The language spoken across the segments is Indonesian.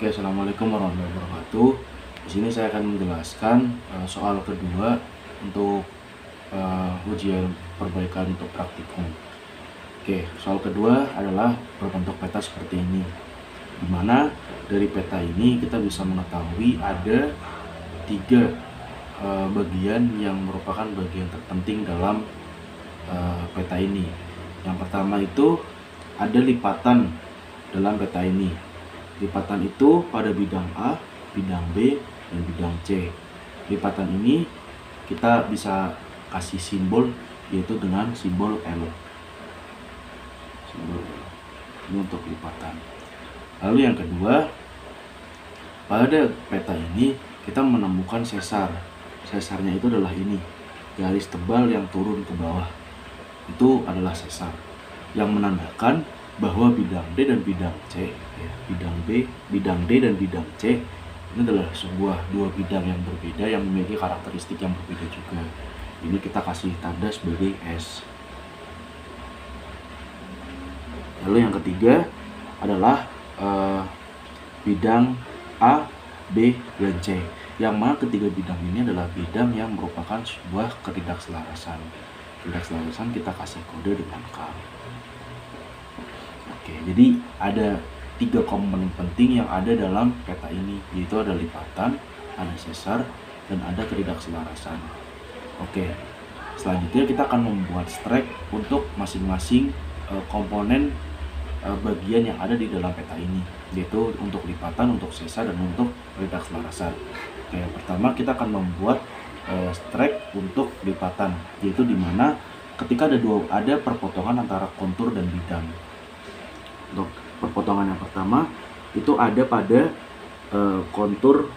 Oke, assalamualaikum warahmatullahi wabarakatuh. Di sini saya akan menjelaskan soal kedua untuk ujian perbaikan untuk praktikum. Oke, soal kedua adalah berbentuk peta seperti ini, di mana dari peta ini kita bisa mengetahui ada tiga bagian yang merupakan bagian terpenting dalam peta ini. Yang pertama itu ada lipatan dalam peta ini. Lipatan itu pada bidang A, bidang B, dan bidang C. Lipatan ini kita bisa kasih simbol, yaitu dengan simbol L. Simbol L. Ini untuk lipatan. Lalu yang kedua, pada peta ini kita menemukan sesar. Sesarnya itu adalah ini, garis tebal yang turun ke bawah. Itu adalah sesar yang menandakan bahwa bidang D dan bidang C, bidang D dan bidang C ini adalah dua bidang yang berbeda yang memiliki karakteristik yang berbeda juga. Ini kita kasih tanda sebagai S. Lalu yang ketiga adalah bidang A, B, dan C. Yang mana ketiga bidang ini adalah bidang yang merupakan sebuah ketidakselarasan. Ketidakselarasan kita kasih kode dengan K. Oke, jadi ada tiga komponen penting yang ada dalam peta ini, yaitu ada lipatan, ada sesar, dan ada ketidakselarasan. Oke, selanjutnya kita akan membuat strike untuk masing-masing komponen bagian yang ada di dalam peta ini, yaitu untuk lipatan, untuk sesar, dan untuk ketidakselarasan. Oke, yang pertama kita akan membuat strike untuk lipatan, yaitu dimana ketika ada perpotongan antara kontur dan bidang. Untuk perpotongan yang pertama itu ada pada kontur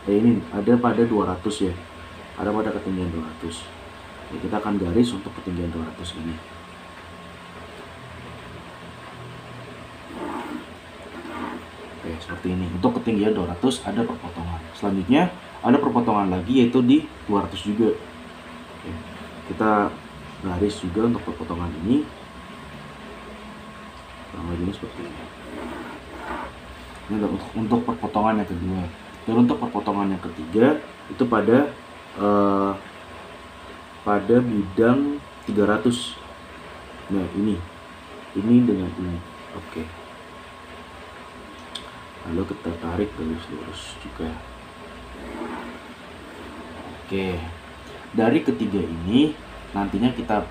ini ada pada 200 ya, ada pada ketinggian 200 ya, kita akan garis untuk ketinggian 200 ini. Oke, seperti ini. Untuk ketinggian 200 ada perpotongan. Selanjutnya ada perpotongan lagi yaitu di 200 juga. Oke, kita garis juga untuk perpotongan ini. Ini seperti ini. Ini untuk perpotongan yang kedua. Dan untuk perpotongan yang ketiga itu pada bidang 300. Nah, ini dengan ini. Oke. Lalu kita tarik garis lurus juga. Oke. Dari ketiga ini nantinya kita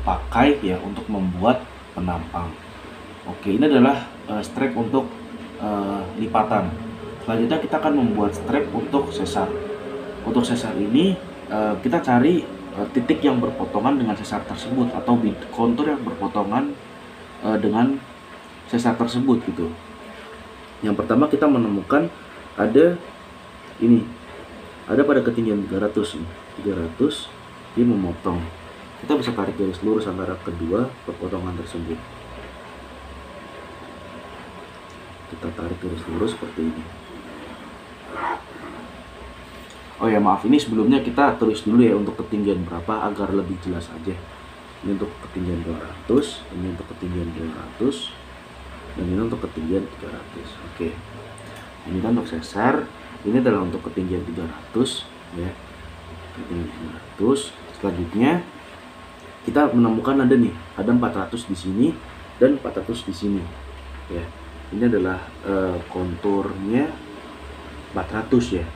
pakai ya untuk membuat penampang. Oke, ini adalah strap untuk lipatan. Selanjutnya kita akan membuat strap untuk sesar. Untuk sesar ini kita cari titik yang berpotongan dengan sesar tersebut atau kontur yang berpotongan dengan sesar tersebut gitu. Yang pertama kita menemukan ada ini, ada pada ketinggian 300 nih, 300 dia memotong. Kita bisa tarik garis lurus antara kedua perpotongan tersebut. Kita tarik garis lurus seperti ini. Oh ya, maaf, ini sebelumnya kita tulis dulu ya untuk ketinggian berapa agar lebih jelas aja. Ini untuk ketinggian 200, ini untuk ketinggian 200, dan ini untuk ketinggian 300. Oke. Ini kan untuk sesar, ini adalah untuk ketinggian 300 ya. Ketinggian 300. Selanjutnya kita menemukan ada 400 di sini dan 400 di sini ya. Ini adalah konturnya 400 ya,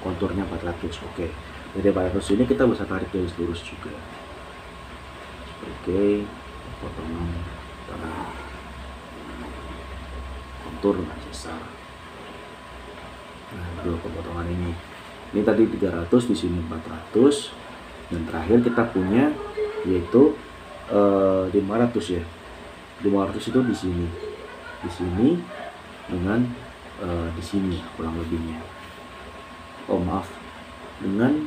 konturnya 400. Oke, dari 400 ini kita bisa tarik garis lurus juga. Oke, potongan antara kontur dengan sesar. Nah, dua pemotongan ini tadi 300, di sini 400, dan terakhir kita punya yaitu 500 ya. 500 itu di sini dengan di sini kurang lebihnya. Oh maaf, dengan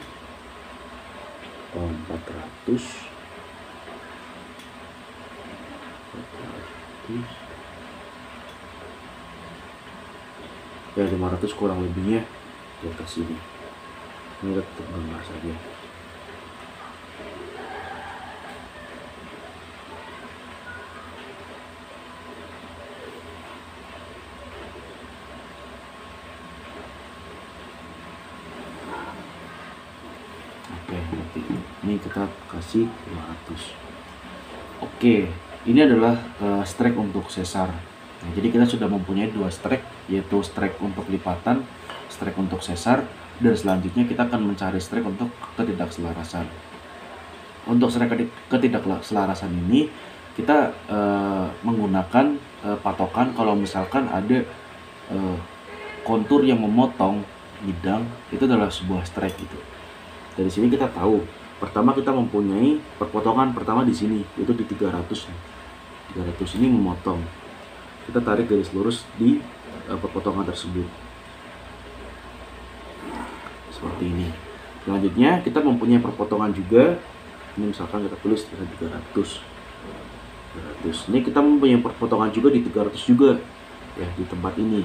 400 ya, 500 kurang lebihnya di atas sini. Ini tetap gambar saja. sini kita kasih 200. Oke, ini adalah strike untuk sesar. Nah, jadi kita sudah mempunyai dua strike, yaitu strike untuk lipatan, strike untuk sesar, dan selanjutnya kita akan mencari strike untuk ketidakselarasan. Untuk strike ketidakselarasan ini kita menggunakan patokan kalau misalkan ada kontur yang memotong bidang, itu adalah sebuah strike gitu. Dari sini kita tahu, pertama kita mempunyai perpotongan pertama di sini, itu di 300. 300 ini memotong. Kita tarik garis lurus di perpotongan tersebut. Seperti ini. Selanjutnya kita mempunyai perpotongan juga. Ini misalkan kita tulis 300. Ini kita mempunyai perpotongan juga di 300 juga. Ya, di tempat ini.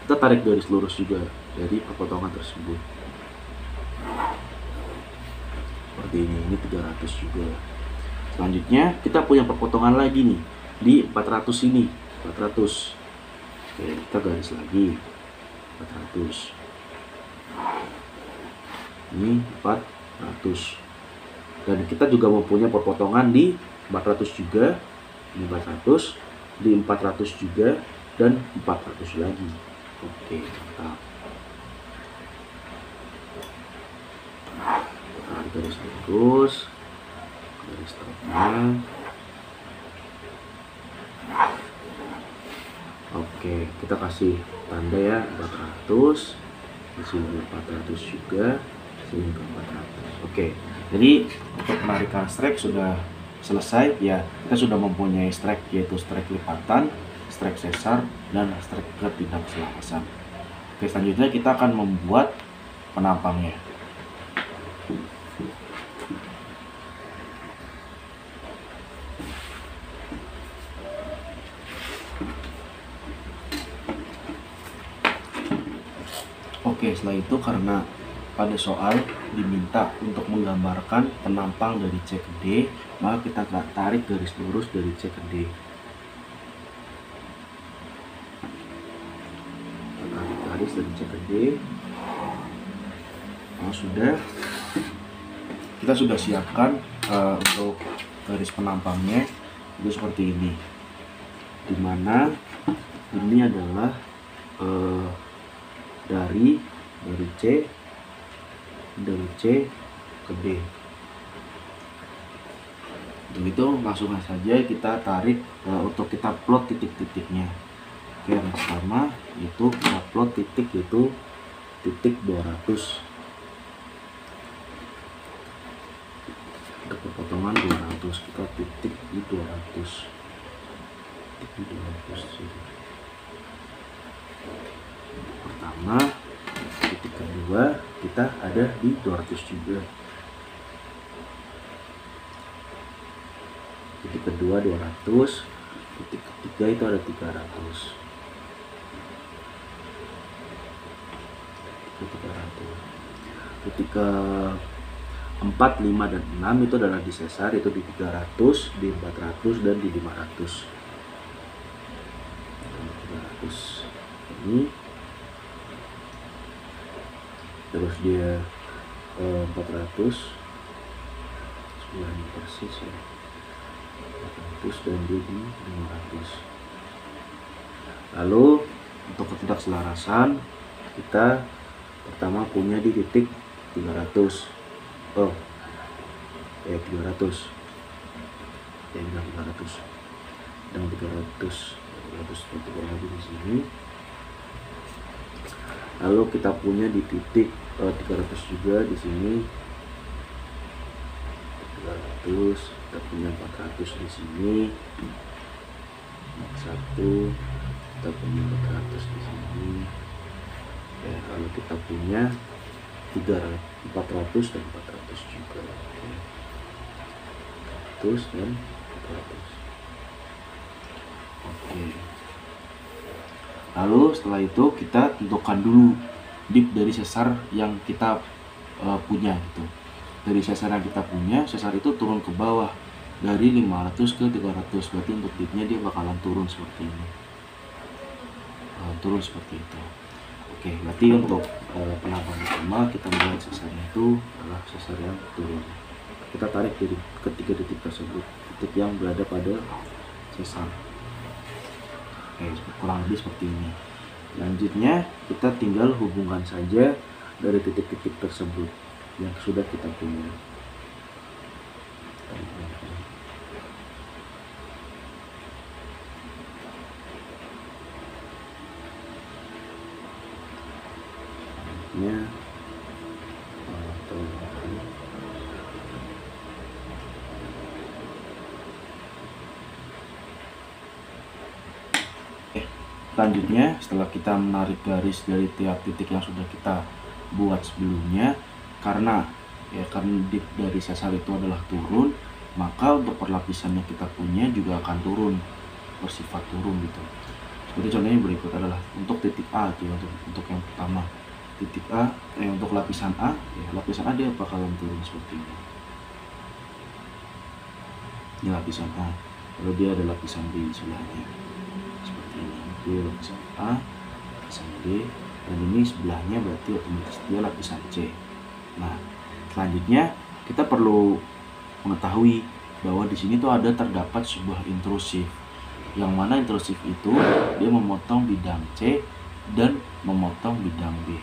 Kita tarik garis lurus juga dari perpotongan tersebut. Seperti ini 300 juga. Selanjutnya kita punya perpotongan lagi nih di 400 ini, 400. Oke, kita garis lagi 400. Ini 400. Dan kita juga mempunyai perpotongan di 400 juga, ini 400, di 400 juga, dan 400 lagi. Oke, mantap. Tarik garis lurus, garis tengah. Oke, kita kasih tanda ya 400. Di sini 400 juga, sini 400. Oke, jadi untuk penarikan strike sudah selesai ya. Kita sudah mempunyai strike, yaitu strike lipatan, strike sesar, dan strike ketidakselarasan. Oke, selanjutnya kita akan membuat penampangnya. Oke, setelah itu karena pada soal diminta untuk menggambarkan penampang dari C ke D, maka kita tarik garis lurus dari C ke D. Tarik garis dari C ke D. Kalau sudah, kita sudah siapkan untuk garis penampangnya itu seperti ini, dimana ini adalah dari C ke D. Untuk itu langsung saja kita tarik untuk kita plot titik-titiknya. Oke, yang pertama itu kita plot titik, itu titik 200. Untuk perpotongan 200, kita titik di 200. Titik di 200. Pertama, titik kedua kita ada di 200 juga. Titik kedua 200, titik ketiga itu ada 300. Titik ke 4, 5, dan 6 itu adalah di sesar, itu di 300, di 400, dan di 500. 300 ini, terus dia 400, 9 persis ya, 400, dan dia di 500. Lalu untuk ketidakselarasan kita pertama punya di titik 300. 300 ya, dengan 300 dan 300 lagi di sini. Lalu kita punya di titik 300 juga di sini, 300. Kita punya 400 di sini, 1. Kita punya 400 di sini ya. Lalu kita punya 400 dan 400 juga, 400 dan 400. Oke. Lalu setelah itu kita tentukan dulu dip dari sesar yang kita punya gitu. Dari sesar yang kita punya, sesar itu turun ke bawah dari 500 ke 300. Berarti untuk dipnya dia bakalan turun seperti ini. Turun seperti itu. Oke, berarti untuk penampang pertama kita melihat sesarnya itu adalah sesar yang turun. kita tarik dari ketiga titik tersebut, titik yang berada pada sesar. Oke, kurang lebih seperti ini. Selanjutnya kita tinggal hubungkan saja dari titik-titik tersebut yang sudah kita punya. Selanjutnya, setelah kita menarik garis dari tiap titik yang sudah kita buat sebelumnya, karena dari sesar itu adalah turun, maka untuk perlapisan yang kita punya juga akan turun, bersifat turun gitu. Seperti contohnya berikut adalah untuk titik A, ya, untuk yang pertama titik A, untuk lapisan A, ya, lapisan A dia bakalan turun seperti ini. Ini lapisan A, lalu dia ada lapisan B di sebelahnya seperti ini. Dia lapisan A, lapisan D, dan ini sebelahnya berarti otomatis dia lapisan C. Nah, selanjutnya kita perlu mengetahui bahwa di sini tuh terdapat sebuah intrusif, yang mana intrusif itu dia memotong bidang C dan memotong bidang B.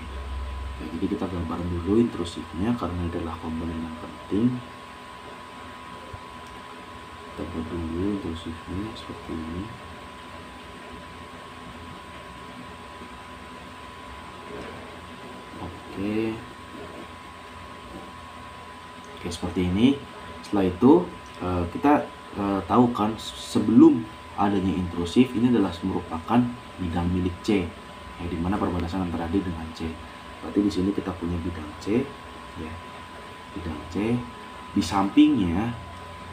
Ya, jadi kita gambar dulu intrusifnya karena adalah komponen yang penting. Kita buat dulu intrusifnya seperti ini. Oke, seperti ini. Setelah itu kita tahu kan sebelum adanya intrusif ini adalah merupakan bidang milik C, ya, dimana perbatasan antara D dengan C. Berarti di sini kita punya bidang C, ya, bidang C. Di sampingnya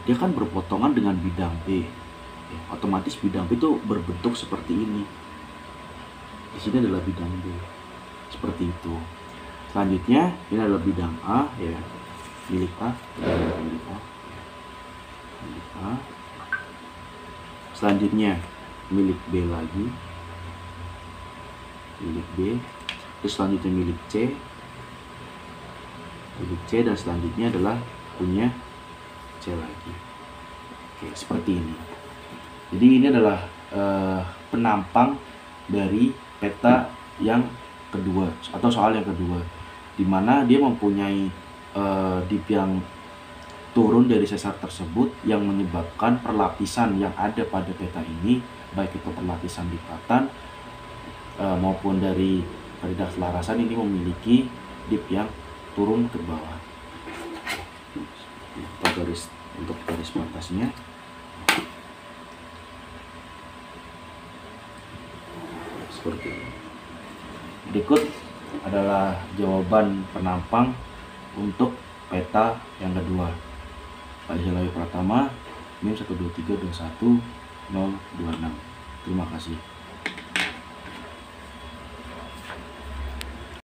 dia kan berpotongan dengan bidang B, ya, otomatis bidang B itu berbentuk seperti ini. Di sini adalah bidang B, seperti itu. Selanjutnya ini adalah bidang A, ya, milik A, milik A, milik A. Selanjutnya milik B lagi, milik B. Terus selanjutnya milik C, dan selanjutnya adalah punya C lagi. Oke, seperti ini. Jadi ini adalah penampang dari peta yang kedua atau soal yang kedua, di mana dia mempunyai dip yang turun dari sesar tersebut yang menyebabkan perlapisan yang ada pada peta ini, baik itu perlapisan lipatan maupun dari ketidakselarasan, ini memiliki dip yang turun ke bawah. Untuk garis batasnya seperti ini. Berikut adalah jawaban penampang untuk peta yang kedua. Pak Helawi Pratama, NIM 12321 026. Terima kasih.